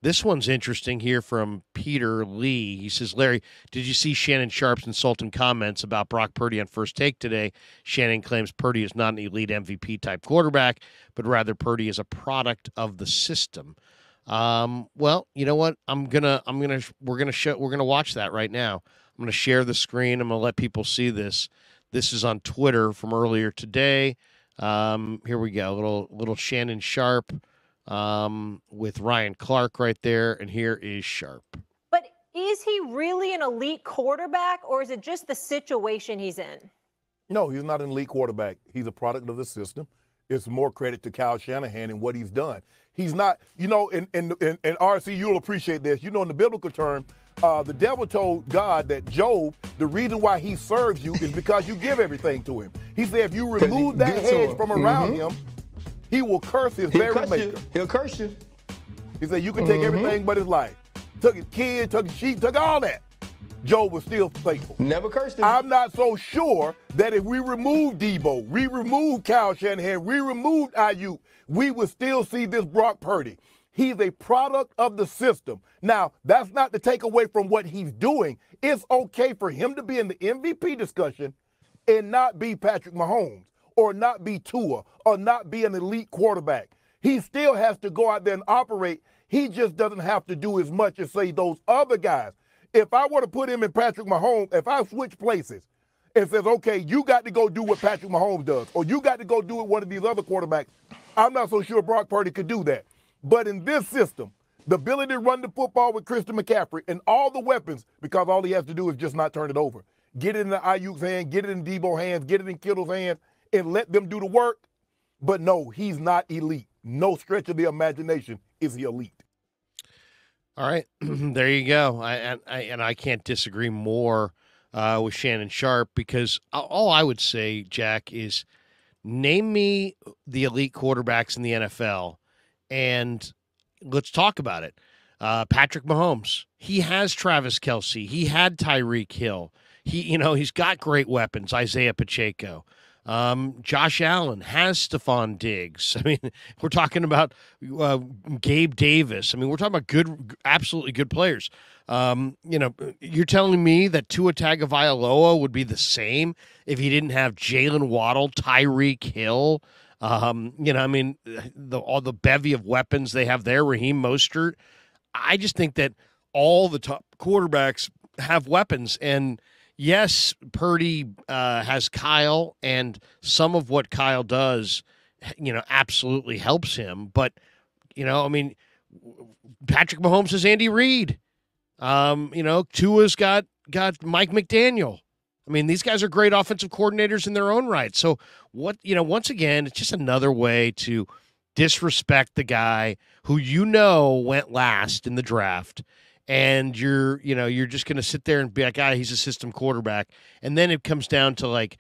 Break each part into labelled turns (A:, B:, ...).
A: This one's interesting here from Peter Lee. He says, Larry, did you see Shannon Sharpe's insulting comments about Brock Purdy on First Take today? Shannon claims Purdy is not an elite MVP type quarterback, but rather Purdy is a product of the system. Well, you know what? We're gonna watch that right now. I'm gonna share the screen. I'm gonna let people see this. This is on Twitter from earlier today. Here we go. Little Shannon Sharpe with Ryan Clark right there, and here is Sharpe.
B: But is he really an elite quarterback, or is it just the situation he's in?
C: No, he's not an elite quarterback. He's a product of the system. It's more credit to Kyle Shanahan and what he's done. He's not, and RC, you'll appreciate this. In the biblical term, the devil told God that Job, the reason why he serves you is because you give everything to him. He said if you remove that hedge from around him, he will curse his very maker.
D: He'll curse you.
C: He said you can take everything but his life. Took his kid, took his sheep, took all that. Job was still faithful.
D: Never cursed him.
C: I'm not so sure that if we remove Debo, we remove Kyle Shanahan, we removed Ayuk, we would still see this Brock Purdy. He's a product of the system. Now, that's not to take away from what he's doing. It's okay for him to be in the MVP discussion and not be Patrick Mahomes or not be Tua or not be an elite quarterback. He still has to go out there and operate. He just doesn't have to do as much as, say, those other guys. If I were to put him in Patrick Mahomes, if I switch places and says, okay, you got to go do what Patrick Mahomes does, or you got to go do what one of these other quarterbacks, I'm not so sure Brock Purdy could do that. But in this system, the ability to run the football with Christian McCaffrey and all the weapons, because all he has to do is just not turn it over. Get it in the Ayuk's hand, get it in Debo's hands, get it in Kittle's hands, and let them do the work. But no, he's not elite. No stretch of the imagination is he elite.
A: All right, there you go. I can't disagree more with Shannon Sharpe, because all I would say, Jack, is name me the elite quarterbacks in the NFL, and let's talk about it. Patrick Mahomes, he has Travis Kelce, he had Tyreek Hill, he's got great weapons. Isaiah Pacheco. Josh Allen has Stephon Diggs. I mean, we're talking about Gabe Davis. I mean, we're talking about absolutely good players. You're telling me that Tua Tagovailoa would be the same if he didn't have Jalen Waddle, Tyreek Hill, all the bevy of weapons they have there, Raheem Mostert. I just think that all the top quarterbacks have weapons, and yes, Purdy has Kyle, and some of what Kyle does, absolutely helps him. But, Patrick Mahomes has Andy Reid. Tua's got Mike McDaniel. I mean, these guys are great offensive coordinators in their own right. So once again, it's just another way to disrespect the guy who went last in the draft. And you're just going to sit there and be like, he's a system quarterback. And then it comes down to like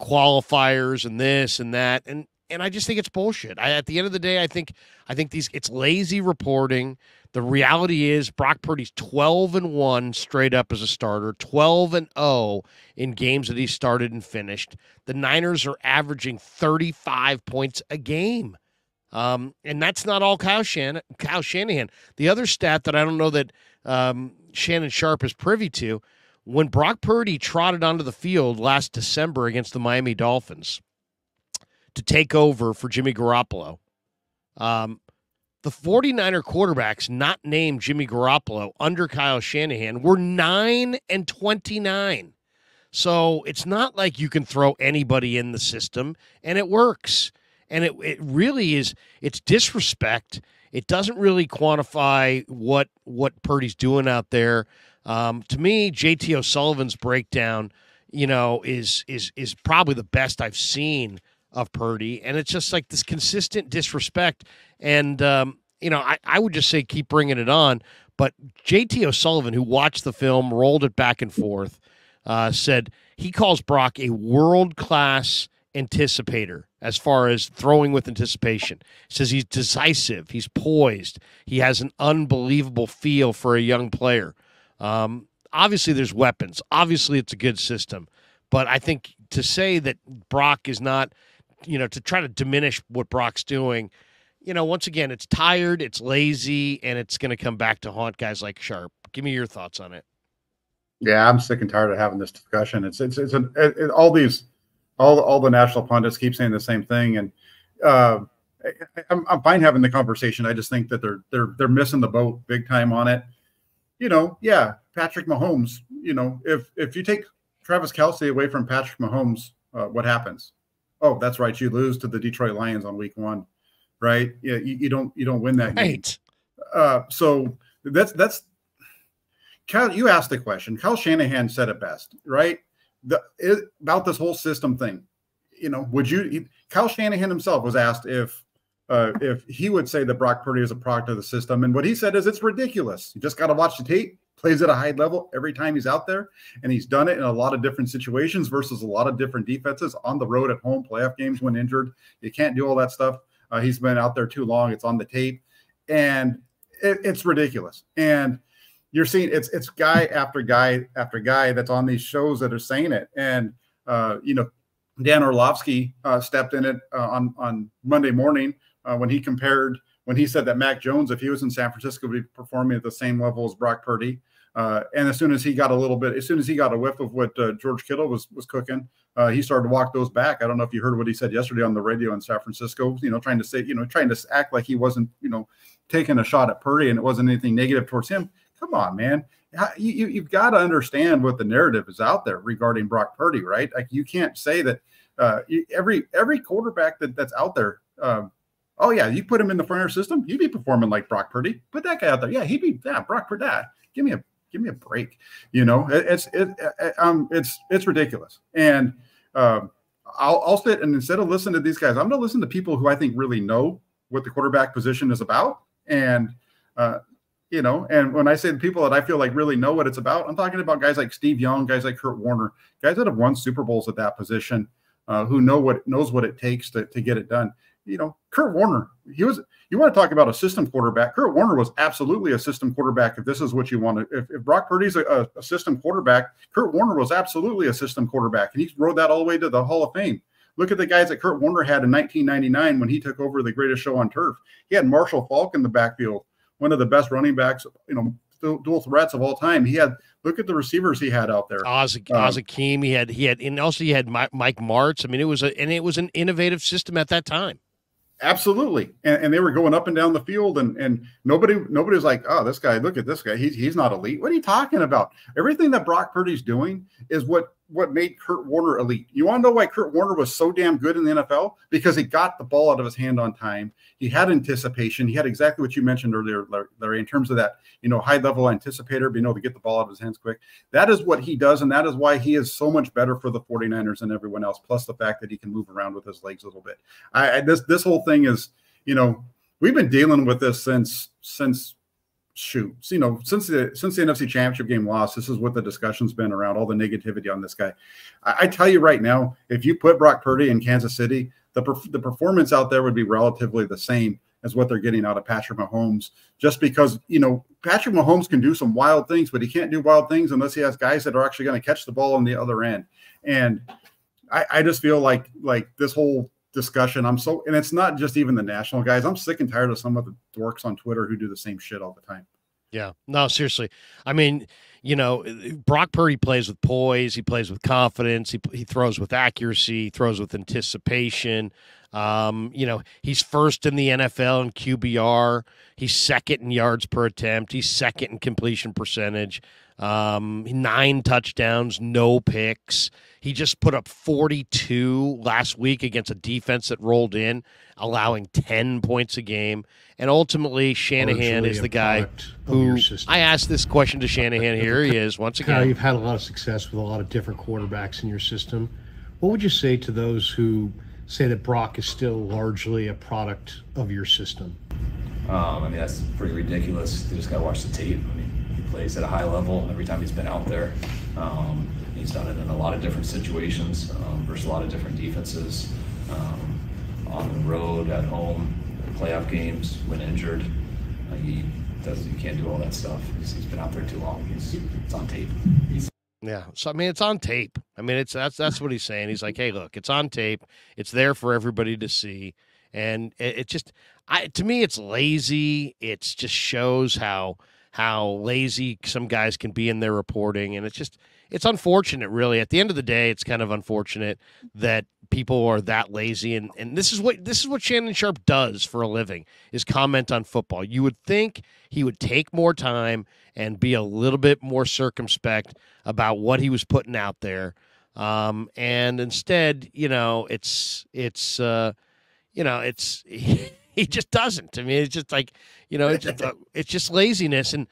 A: qualifiers and this and that. And I just think it's bullshit. At the end of the day, I think it's lazy reporting. The reality is Brock Purdy's 12-1 straight up as a starter, 12-0 in games that he started and finished. The Niners are averaging 35 points a game. And that's not all Kyle Shanahan. The other stat that I don't know that Shannon Sharpe is privy to, when Brock Purdy trotted onto the field last December against the Miami Dolphins to take over for Jimmy Garoppolo, the 49er quarterbacks not named Jimmy Garoppolo under Kyle Shanahan were 9-29. So it's not like you can throw anybody in the system, and it works. And it really is, it's disrespect. It doesn't really quantify what Purdy's doing out there. To me, JT O'Sullivan's breakdown, is probably the best I've seen of Purdy. And it's just like this consistent disrespect. And, I would just say keep bringing it on. But JT O'Sullivan, who watched the film, rolled it back and forth, said he calls Brock a world-class anticipator as far as throwing with anticipation. He says he's decisive, he's poised, he has an unbelievable feel for a young player. Obviously there's weapons, obviously it's a good system, but I think to say that Brock is not, to try to diminish what Brock's doing, once again, it's tired, it's lazy, and it's going to come back to haunt guys like Sharpe. Give me your thoughts on it.
D: Yeah, I'm sick and tired of having this discussion. All the national pundits keep saying the same thing, and I'm fine having the conversation. I just think that they're missing the boat big time on it. Yeah, Patrick Mahomes. If you take Travis Kelce away from Patrick Mahomes, what happens? Oh, that's right, you lose to the Detroit Lions on week 1, right? Yeah, you don't win that game. So that's Kyle. You asked the question. Kyle Shanahan said it best, right? About this whole system thing. Kyle Shanahan himself was asked if he would say that Brock Purdy is a product of the system, and what he said is it's ridiculous. You just got to watch the tape. Plays at a high level every time he's out there, and he's done it in a lot of different situations versus a lot of different defenses on the road, at home, playoff games when injured. You can't do all that stuff. He's been out there too long. It's on the tape, and it's ridiculous. And you're seeing it's guy after guy after guy that's on these shows that are saying it. And Dan Orlovsky stepped in it on Monday morning when he said that Mac Jones, if he was in San Francisco, would be performing at the same level as Brock Purdy. And as soon as he got a whiff of what George Kittle was cooking, he started to walk those back. I don't know if you heard what he said yesterday on the radio in San Francisco, trying to act like he wasn't, taking a shot at Purdy and it wasn't anything negative towards him. Come on, man. You've got to understand what the narrative is out there regarding Brock Purdy, right? Like, you can't say that every quarterback that's out there, oh yeah, you put him in the front of your system, you'd be performing like Brock Purdy. Put that guy out there, yeah, Brock Purdy. Give me a break. It's ridiculous. And I'll sit and instead of listening to these guys, I'm going to listen to people who I think really know what the quarterback position is about. And and when I say the people that I feel like really know what it's about, I'm talking about guys like Steve Young, guys like Kurt Warner, guys that have won Super Bowls at that position, who knows what it takes to get it done. Kurt Warner, you want to talk about a system quarterback. Kurt Warner was absolutely a system quarterback. If this is what you want to, if Brock Purdy's a system quarterback, Kurt Warner was absolutely a system quarterback. And he rode that all the way to the Hall of Fame. Look at the guys that Kurt Warner had in 1999 when he took over the greatest show on turf. He had Marshall Faulk in the backfield, one of the best running backs, dual threats of all time. Look at the receivers he had out there.
A: Akeem, he had Mike Martz. I mean, it was an innovative system at that time.
D: Absolutely. And they were going up and down the field and nobody was like, oh, this guy, look at this guy. He's not elite. What are you talking about? Everything that Brock Purdy's doing is what made Kurt Warner elite. You want to know why Kurt Warner was so damn good in the NFL? Because he got the ball out of his hand on time. He had anticipation. He had exactly what you mentioned earlier, Larry, in terms of that, high level anticipator, being able to get the ball out of his hands quick. That is what he does. And that is why he is so much better for the 49ers than everyone else. Plus the fact that he can move around with his legs a little bit. This whole thing is, we've been dealing with this since the NFC Championship game loss. This is what the discussion's been around, all the negativity on this guy. I tell you right now, if you put Brock Purdy in Kansas City, the performance out there would be relatively the same as what they're getting out of Patrick Mahomes, just because, Patrick Mahomes can do some wild things, but he can't do wild things unless he has guys that are actually going to catch the ball on the other end. And I just feel like this whole discussion, and it's not just even the national guys. I'm sick and tired of some of the dorks on Twitter who do the same shit all the time.
A: Yeah, no, seriously. I mean, Brock Purdy plays with poise. He plays with confidence. He throws with accuracy. He throws with anticipation. He's first in the NFL in QBR. He's second in yards per attempt. He's second in completion percentage. 9 touchdowns, no picks. He just put up 42 last week against a defense that rolled in, allowing 10 points a game. And ultimately, Shanahan is the guy who I asked this question to Shanahan. Here he is once again.
E: Now, you've had a lot of success with a lot of different quarterbacks in your system. What would you say to those who say that Brock is still largely a product of your system?
F: That's pretty ridiculous. You just got to watch the tape. He plays at a high level every time he's been out there. He's done it in a lot of different situations versus a lot of different defenses, on the road, at home, playoff games, when injured. He can't do all that stuff. He's been out there too long. It's on tape.
A: Yeah, so it's on tape. That's what he's saying. He's like, hey, look, it's on tape. It's there for everybody to see. And it just, To me, it's lazy. It just shows how lazy some guys can be in their reporting, and it's unfortunate. Really, at the end of the day, it's kind of unfortunate that people are that lazy. And this is what Shannon Sharpe does for a living, is comment on football. You would think he would take more time and be a little bit more circumspect about what he was putting out there. And instead, he just doesn't. I mean, it's just like, it's just laziness. And